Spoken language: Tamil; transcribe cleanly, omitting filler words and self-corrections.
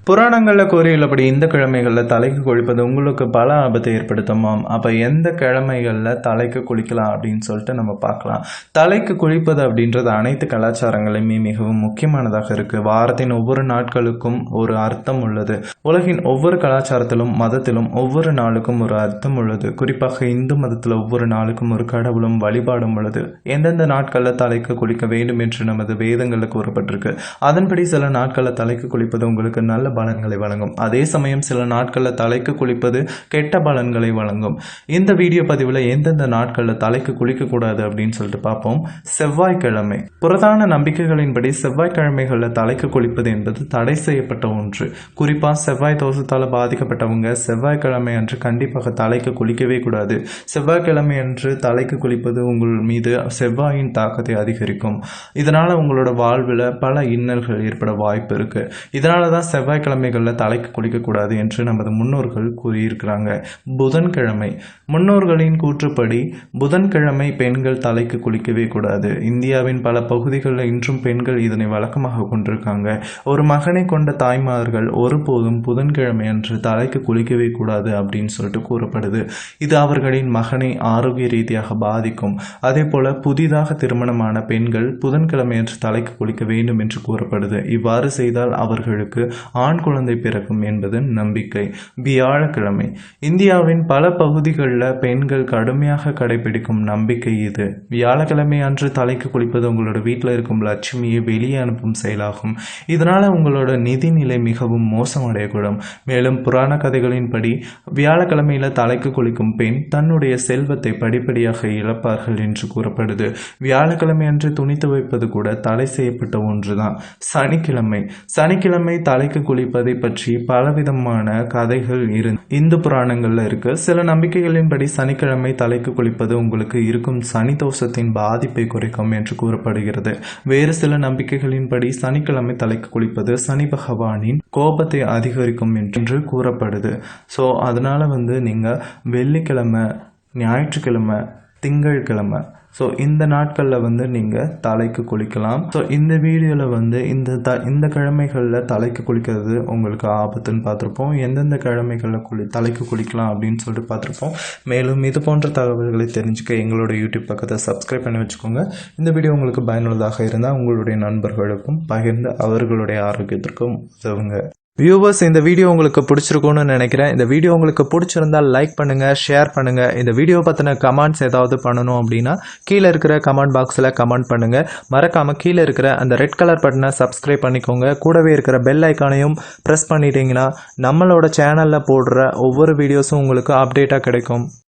புராணங்கள்ல கூறியுள்ளபடி இந்த கிழமைகள்ல தலைக்கு குளிப்பது உங்களுக்கு பல ஆபத்தை ஏற்படுத்துமாம். அப்ப எந்த கிழமைகள்ல தலைக்கு குளிக்கலாம் அப்படின்னு சொல்லிட்டு நம்ம பார்க்கலாம். தலைக்கு குளிப்பது அப்படின்றது அனைத்து கலாச்சாரங்களுமே மிகவும் முக்கியமானதாக இருக்கு. வாரத்தின் ஒவ்வொரு நாட்களுக்கும் ஒரு அர்த்தம் உள்ளது. உலகின் ஒவ்வொரு கலாச்சாரத்திலும் மதத்திலும் ஒவ்வொரு நாளுக்கும் ஒரு அர்த்தம் உள்ளது. குறிப்பாக இந்து மதத்தில் ஒவ்வொரு நாளுக்கும் ஒரு கடவுளும் வழிபாடும் உள்ளது. எந்தெந்த நாட்களில் தலைக்கு குளிக்க வேண்டும் என்று நமது வேதங்களில் கூறப்பட்டிருக்கு. அதன்படி சில நாட்களில் தலைக்கு குளிப்பது உங்களுக்கு நல்ல பலன்களை வழங்கும். அதே சமயம் சில நாட்களில் தலைக்கு குளிப்பது கெட்ட பலன்களை வழங்கும். இந்த வீடியோ பதிவில் எந்தெந்த நாட்களில் தலைக்கு குளிக்கக்கூடாது அப்படின்னு சொல்லிட்டு பார்ப்போம். செவ்வாய்க்கிழமை. புரதான நம்பிக்கைகளின்படி செவ்வாய்க்கிழமைகளில் தலைக்கு குளிப்பது என்பது தடை செய்யப்பட்ட ஒன்று. குறிப்பாக செவ்வாய் தோஷத்தால் பாதிக்கப்பட்டவங்க செவ்வாய்க்கிழமை அன்று கண்டிப்பாக தலைக்கு குளிக்கவே கூடாது. செவ்வாய்க்கிழமை அன்று தலைக்கு குளிப்பது உங்கள் மீது செவ்வாயின் தாக்கத்தை அதிகரிக்கும். இதனால் உங்களோட வாழ்வில் பல இன்னல்கள் ஏற்பட வாய்ப்பு இருக்கு. இதனால தான் செவ்வாய்க்கிழமைகளில் தலைக்கு குளிக்கக்கூடாது என்று நமது முன்னோர்கள் கூறியிருக்கிறாங்க. புதன்கிழமை. முன்னோர்களின் கூற்றுப்படி புதன்கிழமை பெண்கள் தலைக்கு குளிக்கவே கூடாது. இந்தியாவின் பல பகுதிகளில் இன்றும் பெண்கள் இதனை வழக்கமாக கொண்டிருக்காங்க. ஒரு மகனை கொண்ட தாய்மார்கள் ஒருபோதும் புதன்கிழமை அன்று தலைக்கு குளிக்கவே கூடாது அப்படின்னு சொல்லிட்டு கூறப்படுது. இது அவர்களின் மகனை ஆரோக்கிய ரீதியாக பாதிக்கும். அதே போல புதிதாக திருமணமான பெண்கள் புதன்கிழமை அன்று தலைக்கு குளிக்க வேண்டும் என்று கூறப்படுது. இவ்வாறு செய்தால் அவர்களுக்கு ஆண் குழந்தை பிறக்கும் என்பது நம்பிக்கை. வியாழக்கிழமை. இந்தியாவின் பல பகுதிகளில் பெண்கள் கடுமையாக கடைபிடிக்கும் நம்பிக்கை இது. வியாழக்கிழமை அன்று தலைக்கு குளிப்பது உங்களோட வீட்டில் இருக்கும் லட்சுமியை வெளியே அனுப்பும் செயலாகும். இதனால உங்களோட நிதிநிலை மிகவும் மோசமடையக்கூடும். மேலும் புராண கதைகளின்படி வியாழக்கிழமையில தலைக்கு குளிக்கும் பெண் தன்னுடைய செல்வத்தை படிப்படியாக இழப்பார்கள் என்று கூறப்படுது. வியாழக்கிழமை அன்று துணி துவைப்பது கூட தடை செய்யப்பட்ட ஒன்றுதான். சனிக்கிழமை. சனிக்கிழமை தலைக்கு குளிப்பதை பற்றி பலவிதமான கதைகள் இந்து புராணங்கள்ல இருக்கு. சில நம்பிக்கைகளின்படி சனிக்கிழமை தலைக்கு குளிப்பது உங்களுக்கு இருக்கும் சனி தோஷத்தின் பாதிப்பை குறைக்கும் என்று கூறப்படுகிறது. வேறு சில நம்பிக்கைகளின்படி சனிக்கிழமை தலைக்கு குளிப்பது சனி பகவானின் கோபத்தை அதிகரிக்கும் என்று கூறப்படுது. ஸோ அதனால நீங்கள் வெள்ளிக்கிழமை, ஞாயிற்றுக்கிழமை, திங்கட்கிழமை இந்த நாட்களில் நீங்கள் தலைக்கு குளிக்கலாம். ஸோ இந்த வீடியோவில் இந்த கிழமைகளில் தலைக்கு குளிக்கிறது உங்களுக்கு ஆபத்துன்னு பார்த்துருப்போம். எந்தெந்த கிழமைகளில் தலைக்கு குளிக்கலாம் அப்படின்னு சொல்லிட்டு பார்த்துருப்போம். மேலும் இது போன்ற தகவல்களை தெரிஞ்சுக்க எங்களோட யூடியூப் பக்கத்தை சப்ஸ்கிரைப் பண்ணி வச்சுக்கோங்க. இந்த வீடியோ உங்களுக்கு பயனுள்ளதாக இருந்தால் உங்களுடைய நண்பர்களுக்கும் பகிர்ந்து அவர்களுடைய ஆரோக்கியத்திற்கும் உதவுங்க. வியூவர்ஸ், இந்த வீடியோ உங்களுக்கு பிடிச்சிருக்கும்னு நினைக்கிறேன். இந்த வீடியோ உங்களுக்கு பிடிச்சிருந்தால் லைக் பண்ணுங்கள், ஷேர் பண்ணுங்கள். இந்த வீடியோ பற்றின கமெண்ட்ஸ் ஏதாவது பண்ணணும் அப்படின்னா கீழே இருக்கிற கமெண்ட் பாக்ஸில் கமெண்ட் பண்ணுங்கள். மறக்காமல் கீழே இருக்கிற அந்த ரெட் கலர் பட்டனை சப்ஸ்கிரைப் பண்ணிக்கோங்க. கூடவே இருக்கிற பெல் ஐக்கானையும் ப்ரெஸ் பண்ணிட்டீங்கன்னா நம்மளோட சேனலில் போடுற ஒவ்வொரு வீடியோஸும் உங்களுக்கு அப்டேட்டாக கிடைக்கும்.